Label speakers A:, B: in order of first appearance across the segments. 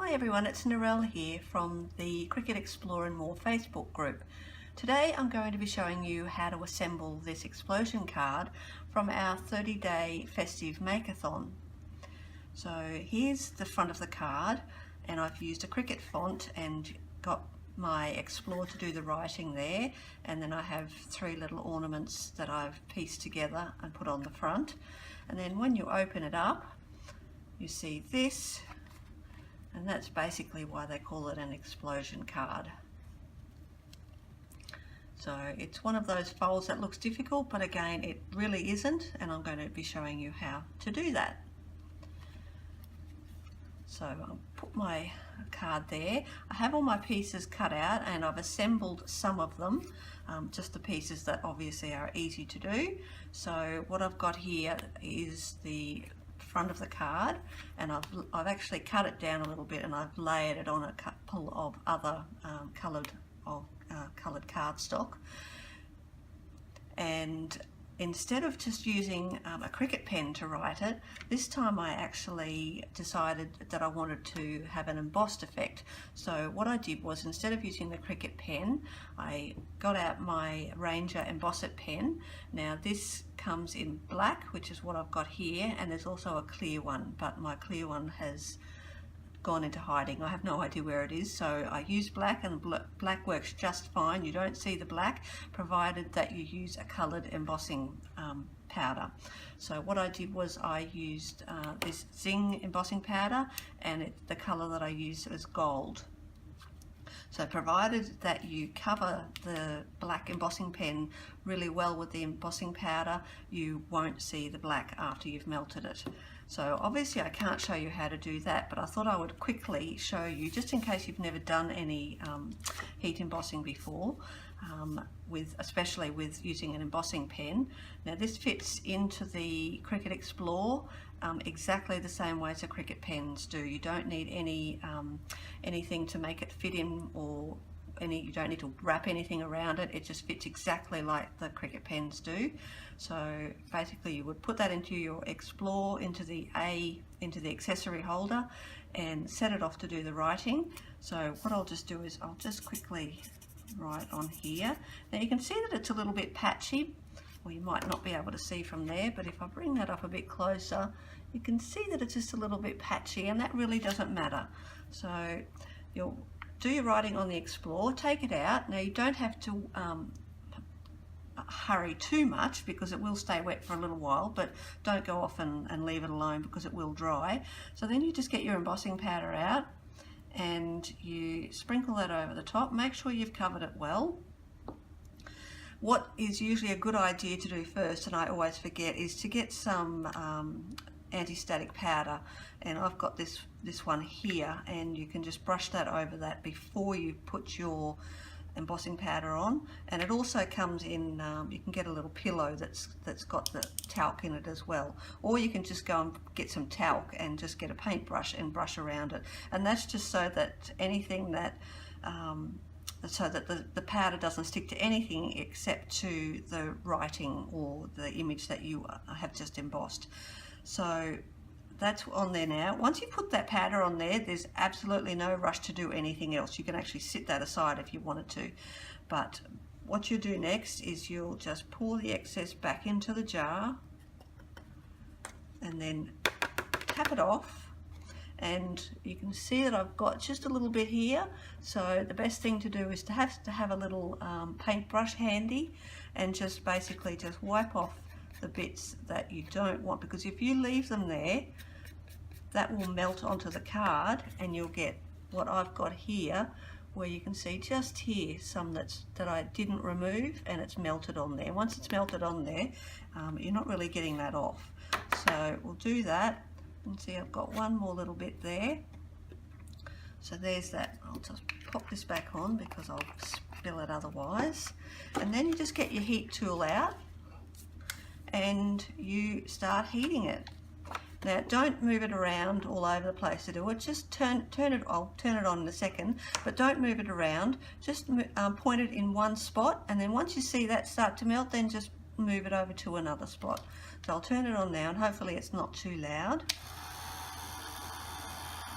A: Hi everyone, it's Narelle here from the Cricut Explore and More Facebook group. Today I'm going to be showing you how to assemble this explosion card from our 30-day festive makeathon. So here's the front of the card, and I've used a Cricut font and got my Explore to do the writing there, and then I have three little ornaments that I've pieced together and put on the front. And then when you open it up, you see this. And that's basically why they call it an explosion card. So it's one of those folds that looks difficult, but again it really isn't, and I'm going to be showing you how to do that. So I'll put my card there. I have all my pieces cut out and I've assembled some of them, just the pieces that obviously are easy to do. So what I've got here is the front of the card, and I've actually cut it down a little bit and I've layered it on a couple of other coloured cardstock. And instead of just using a Cricut pen to write it, this time I actually decided that I wanted to have an embossed effect. So what I did was, instead of using the Cricut pen, I got out my Ranger Emboss It pen. Now this comes in black, which is what I've got here, and there's also a clear one, but my clear one has gone into hiding. I have no idea where it is, so I use black, and black works just fine. You don't see the black, provided that you use a coloured embossing powder. So what I did was I used this Zing embossing powder, and the colour that I used is gold. So provided that you cover the black embossing pen really well with the embossing powder, you won't see the black after you've melted it. So obviously I can't show you how to do that, but I thought I would quickly show you, just in case you've never done any heat embossing before, especially with using an embossing pen. Now this fits into the Cricut Explore exactly the same way as the Cricut pens do. You don't need anything to make it fit in, or you don't need to wrap anything around it. It just fits exactly like the Cricut pens do. So basically you would put that into your Explore, into the accessory holder, and set it off to do the writing. So what I'll just do is I'll just quickly write on here. Now you can see that it's a little bit patchy, or you might not be able to see from there, but if I bring that up a bit closer, you can see that it's just a little bit patchy, and that really doesn't matter. So you'll do your writing on the Explore, take it out. Now you don't have to hurry too much, because it will stay wet for a little while, but don't go off and leave it alone, because it will dry. So then you just get your embossing powder out and you sprinkle that over the top. Make sure you've covered it well. What is usually a good idea to do first, and I always forget, is to get some anti-static powder, and I've got this one here, and you can just brush that over that before you put your embossing powder on. And it also comes in, you can get a little pillow that's got the talc in it as well, or you can just go and get some talc and just get a paintbrush and brush around it, and that's just so that anything that the powder doesn't stick to anything except to the writing or the image that you have just embossed. So that's on there now. Once you put that powder on there, there's absolutely no rush to do anything else. You can actually sit that aside if you wanted to. But what you'll do next is you'll just pour the excess back into the jar and then tap it off. And you can see that I've got just a little bit here, so the best thing to do is to have a little paintbrush handy, and just basically just wipe off the bits that you don't want, because if you leave them there, that will melt onto the card, and you'll get what I've got here, where you can see just here some that I didn't remove, and it's melted on there. Once it's melted on there, you're not really getting that off. So we'll do that. And see, I've got one more little bit there. So there's that. I'll just pop this back on because I'll spill it otherwise. And then you just get your heat tool out and you start heating it. Now don't move it around all over the place to do it. Just turn it. I'll turn it on in a second, but don't move it around. Just point it in one spot, and then once you see that start to melt, then just move it over to another spot. So I'll turn it on now, and hopefully it's not too loud.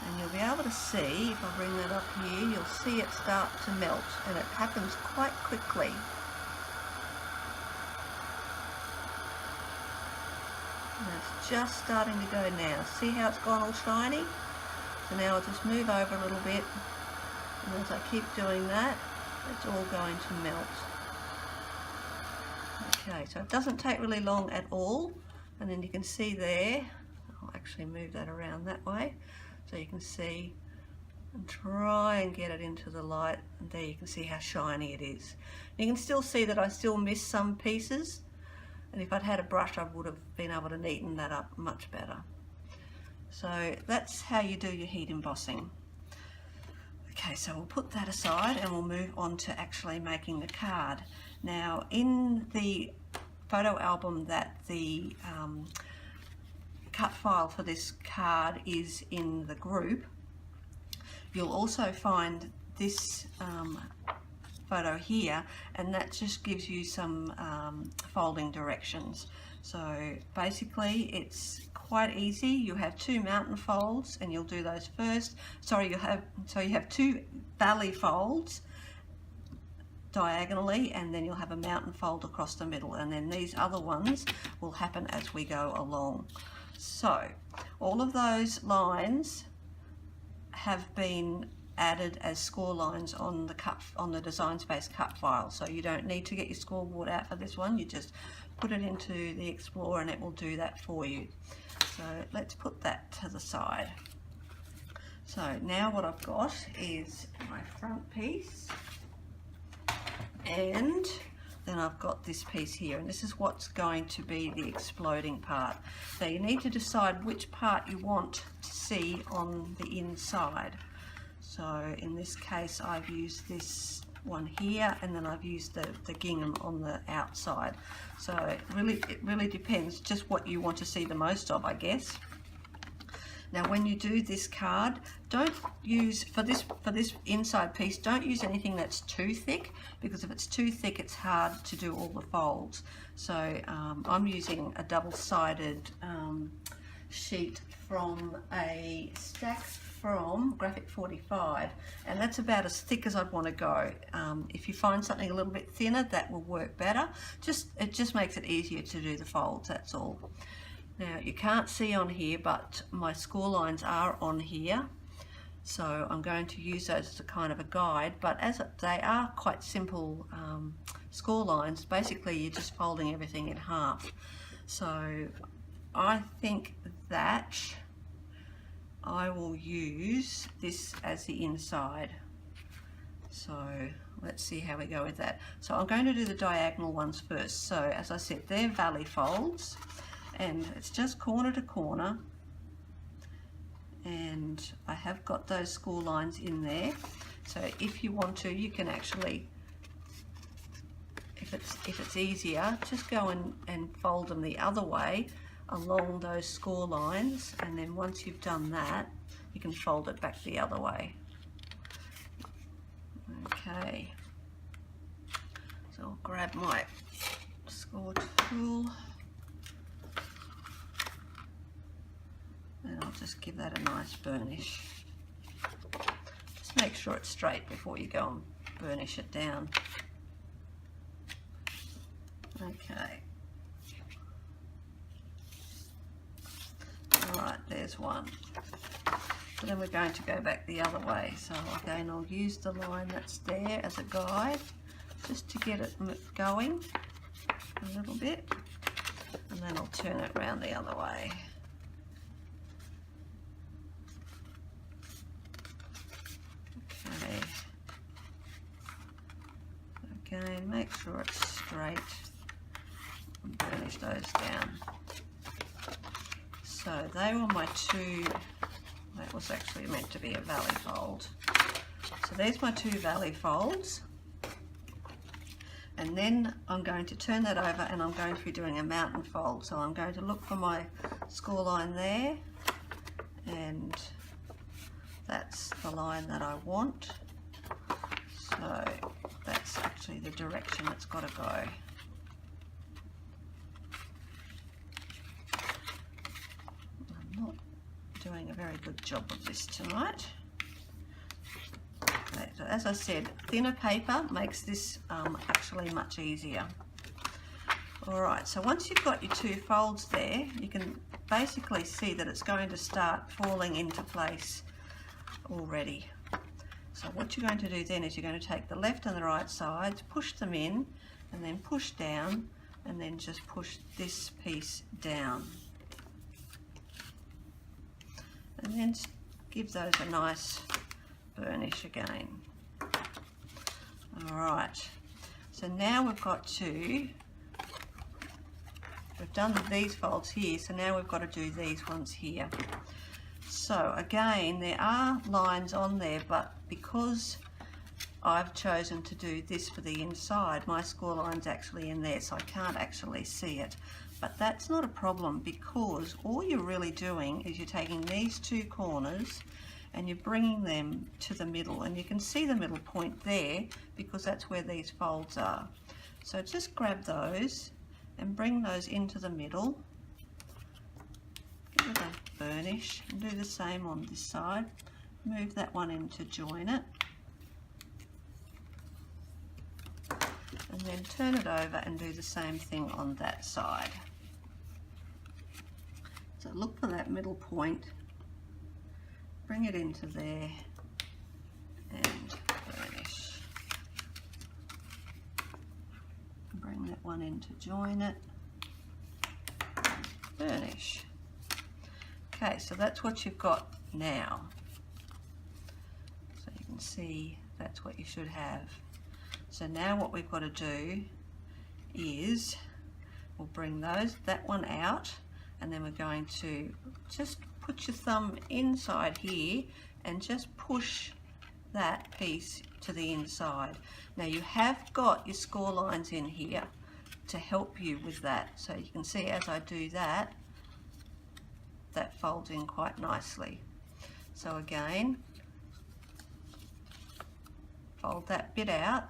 A: And you'll be able to see, if I bring that up here, you'll see it start to melt, and it happens quite quickly. And it's just starting to go now. See how it's gone all shiny? So now I'll just move over a little bit, and as I keep doing that, it's all going to melt. Okay, so it doesn't take really long at all, and then you can see there, I'll actually move that around that way, so you can see and try and get it into the light, and there you can see how shiny it is. You can still see that I still miss some pieces, and if I'd had a brush I would have been able to neaten that up much better. So that's how you do your heat embossing. Okay, so we'll put that aside and we'll move on to actually making the card. Now in the photo album that the cut file for this card is in the group, you'll also find this photo here, and that just gives you some folding directions. So basically it's quite easy. You have two mountain folds and you'll do those first. You have two valley folds diagonally, and then you'll have a mountain fold across the middle, and then these other ones will happen as we go along. So all of those lines have been added as score lines on the Design Space cut file, so you don't need to get your scoreboard out for this one. You just put it into the Explorer and it will do that for you. So let's put that to the side. So now what I've got is my front piece, and then I've got this piece here, and this is what's going to be the exploding part. So you need to decide which part you want to see on the inside. So in this case I've used this one here, and then I've used the gingham on the outside. So it really depends just what you want to see the most of, I guess. Now when you do this card, don't use, for this inside piece, don't use anything that's too thick, because if it's too thick it's hard to do all the folds. So I'm using a double-sided sheet from a stack from Graphic 45, and that's about as thick as I'd want to go. If you find something a little bit thinner, that will work better. It just makes it easier to do the folds, that's all. Now you can't see on here, but my score lines are on here, so I'm going to use those as a kind of a guide, but as they are quite simple score lines, basically you're just folding everything in half. So I think that I will use this as the inside. So let's see how we go with that. So I'm going to do the diagonal ones first. So as I said, they're valley folds, and it's just corner to corner, and I have got those score lines in there. So if you want to, you can actually, if it's easier, just go and fold them the other way along those score lines, and then once you've done that you can fold it back the other way. Okay, so I'll grab my score tool and I'll just give that a nice burnish. Just make sure it's straight before you go and burnish it down. Okay. Alright, there's one. So then we're going to go back the other way. So again, I'll use the line that's there as a guide, just to get it going a little bit, and then I'll turn it around the other way. Okay. Again, make sure it's straight and burnish those down. So they were my two, that was actually meant to be a valley fold. So there's my two valley folds. And then I'm going to turn that over and I'm going to be doing a mountain fold. So I'm going to look for my score line there, and that's the line that I want. So that's actually the direction it's got to go. doing a very good job of this tonight. Okay, so as I said, thinner paper makes this actually much easier. Alright, so once you've got your 2 folds there, you can basically see that it's going to start falling into place already. So what you're going to do then is you're going to take the left and the right sides, push them in, and then push down, and then just push this piece down. And then give those a nice burnish again. Alright, so now we've done these folds here, so now we've got to do these ones here. So again, there are lines on there, but because I've chosen to do this for the inside, my score line's actually in there, so I can't actually see it. But that's not a problem, because all you're really doing is you're taking these 2 corners and you're bringing them to the middle, and you can see the middle point there because that's where these folds are. So just grab those and bring those into the middle, give it a burnish, and do the same on this side. Move that one in to join it, and then turn it over and do the same thing on that side. So look for that middle point, bring it into there, and burnish. Bring that one in to join it, burnish. Okay, so that's what you've got now. So you can see that's what you should have. So now what we've got to do is we'll bring that one out, and then we're going to just put your thumb inside here and just push that piece to the inside. Now you have got your score lines in here to help you with that. So you can see as I do that, that folds in quite nicely. So again, fold that bit out,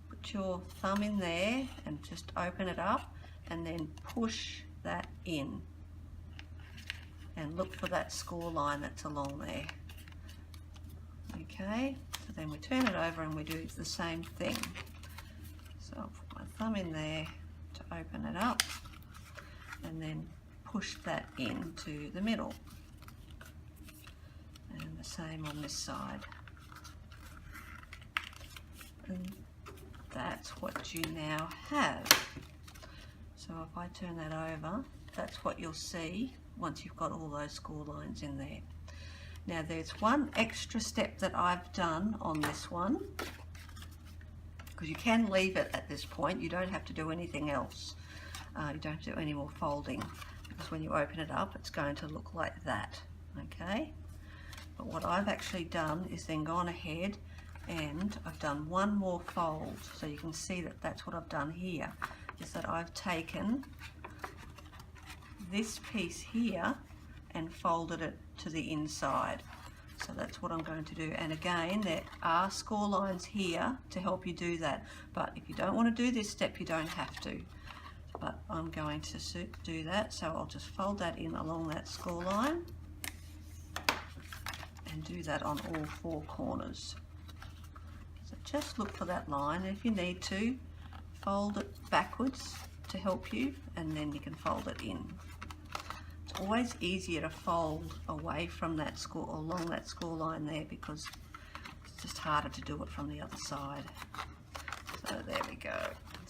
A: put your thumb in there and just open it up, and then push that in. And look for that score line that's along there. Okay, so then we turn it over and we do the same thing. So I'll put my thumb in there to open it up, and then push that into the middle. And the same on this side. And that's what you now have. So if I turn that over, that's what you'll see once you've got all those score lines in there. Now there's one extra step that I've done on this one, because you can leave it at this point. You don't have to do anything else. You don't have to do any more folding, because when you open it up it's going to look like that. Okay, but what I've actually done is then gone ahead and I've done one more fold. So you can see that that's what I've done here, is that I've taken this piece here and folded it to the inside. So that's what I'm going to do. And again, there are score lines here to help you do that, but if you don't want to do this step, you don't have to. But I'm going to do that, so I'll just fold that in along that score line and do that on all 4 corners. So just look for that line, and if you need to, fold it backwards to help you, and then you can fold it in. It's always easier to fold away from that score, along that score line there, because it's just harder to do it from the other side. So there we go.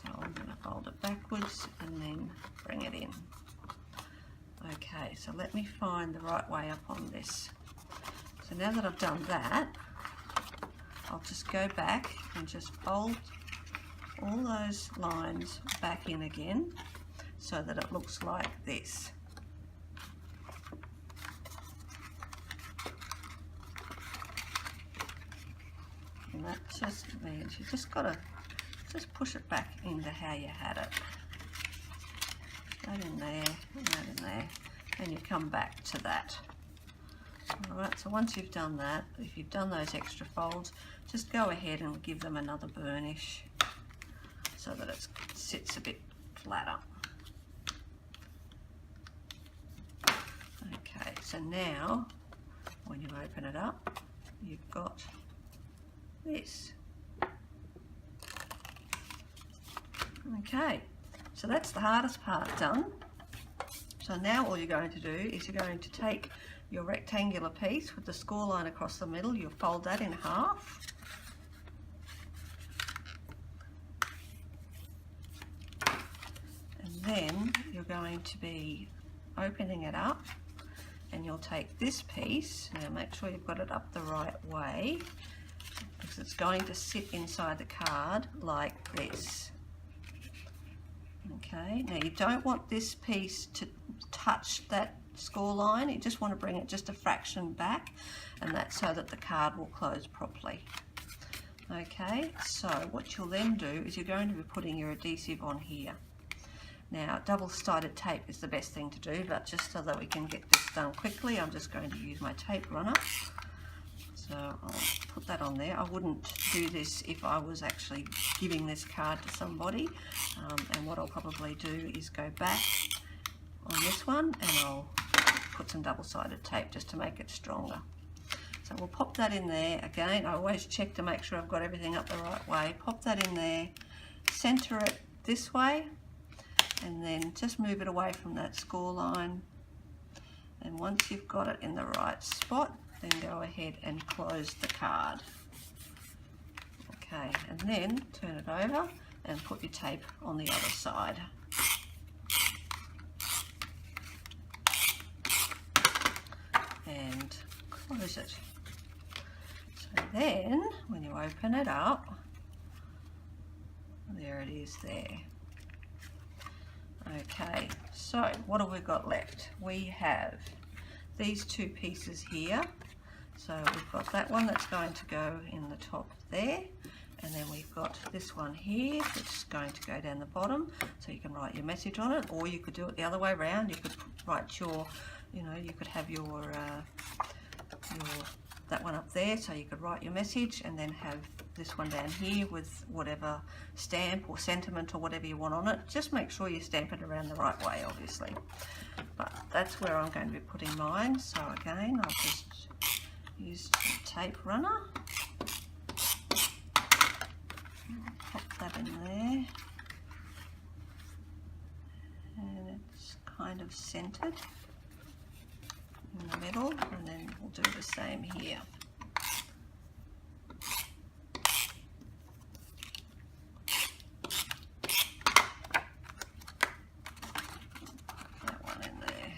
A: So I'm going to fold it backwards and then bring it in. Okay, so let me find the right way up on this. So now that I've done that, I'll just go back and just fold all those lines back in again so that it looks like this. And that just means you just got to just push it back into how you had it. That in there, and that in there, and you come back to that. Alright, so once you've done that, if you've done those extra folds, just go ahead and give them another burnish so that it sits a bit flatter. Okay, So now when you open it up, you've got this. Okay, so that's the hardest part done. So now all you're going to do is you're going to take your rectangular piece with the score line across the middle, you'll fold that in half. And then you're going to be opening it up, and you'll take this piece, now make sure you've got it up the right way, because it's going to sit inside the card like this. Okay, now you don't want this piece to touch that score line, you just want to bring it just a fraction back, and that's so that the card will close properly. Okay, so what you'll then do is you're going to be putting your adhesive on here. Now double-sided tape is the best thing to do, but just so that we can get this done quickly, I'm just going to use my tape runner. So I'll put that on there. I wouldn't do this if I was actually giving this card to somebody, and what I'll probably do is go back on this one and I'll put some double-sided tape just to make it stronger. So we'll pop that in there. Again, I always check to make sure I've got everything up the right way. Pop that in there, center it this way, and then just move it away from that score line. And once you've got it in the right spot, then go ahead and close the card. Okay, and then turn it over and put your tape on the other side. And close it. So then, when you open it up, there it is there. Okay, so what have we got left? We have these two pieces here. So we've got that one that's going to go in the top there, and then we've got this one here which is going to go down the bottom, so you can write your message on it, or you could do it the other way around. You could write your, you could have your that one up there, so you could write your message, and then have this one down here with whatever stamp or sentiment or whatever you want on it. Just make sure you stamp it around the right way, obviously. But that's where I'm going to be putting mine. So again, I'll just use the tape runner. Pop that in there. And it's kind of centered in the middle, and then we'll do the same here. That one in there.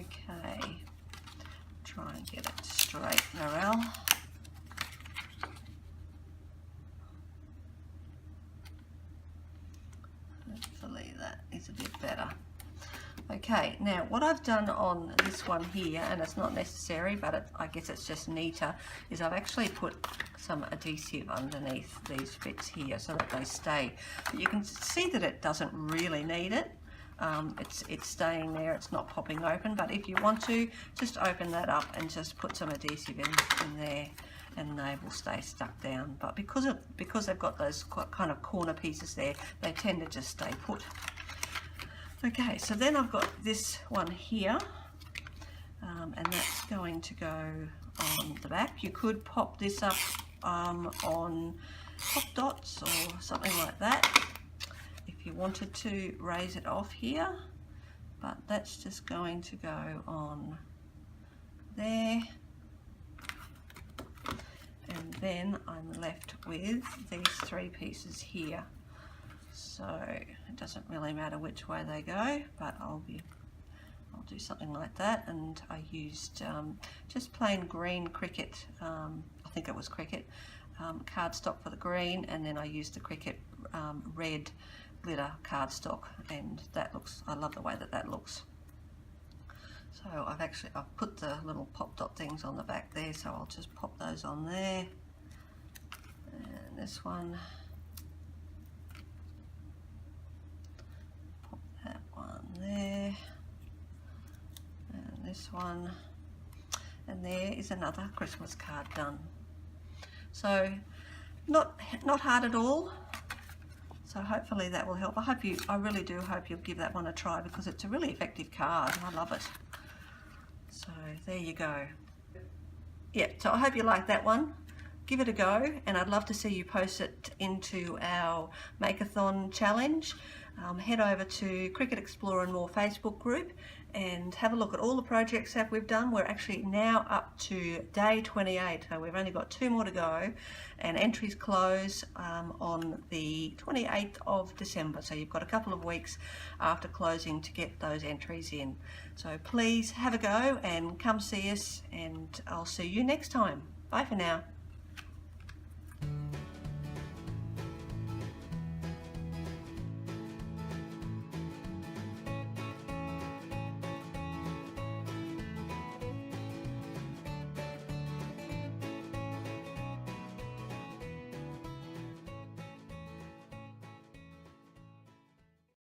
A: Okay, try and get it straight, Narelle. Hopefully that is a bit better. Okay, now what I've done on this one here, and it's not necessary, but I guess it's just neater, is I've actually put some adhesive underneath these bits here so that they stay. But you can see that it doesn't really need it. It's staying there, it's not popping open, but if you want to, just open that up and just put some adhesive in there, and they will stay stuck down. But because they've got those kind of corner pieces there, they tend to just stay put. Okay, so then I've got this one here, and that's going to go on the back. You could pop this up on pop dots or something like that if you wanted to raise it off here, but that's just going to go on there. And then I'm left with these three pieces here. So it doesn't really matter which way they go, but I'll do something like that. And I used just plain green Cricut, I think it was Cricut, cardstock for the green, and then I used the Cricut red glitter cardstock, and that looks, I love the way that looks. So I've put the little pop dot things on the back there, so I'll just pop those on there. And this one, pop that one there, and this one, and there is another Christmas card done. So not hard at all. So So hopefully that will help. I really do hope you'll give that one a try, because it's a really effective card. I love it. So there you go. Yeah, so I hope you like that one. Give it a go, and I'd love to see you post it into our Makeathon challenge. Head over to Cricut Explore and More Facebook group and have a look at all the projects that we've done. We're actually now up to day 28, so we've only got 2 more to go, and entries close on the 28th of December, so you've got a couple of weeks after closing to get those entries in. So please have a go and come see us, and I'll see you next time. Bye for now.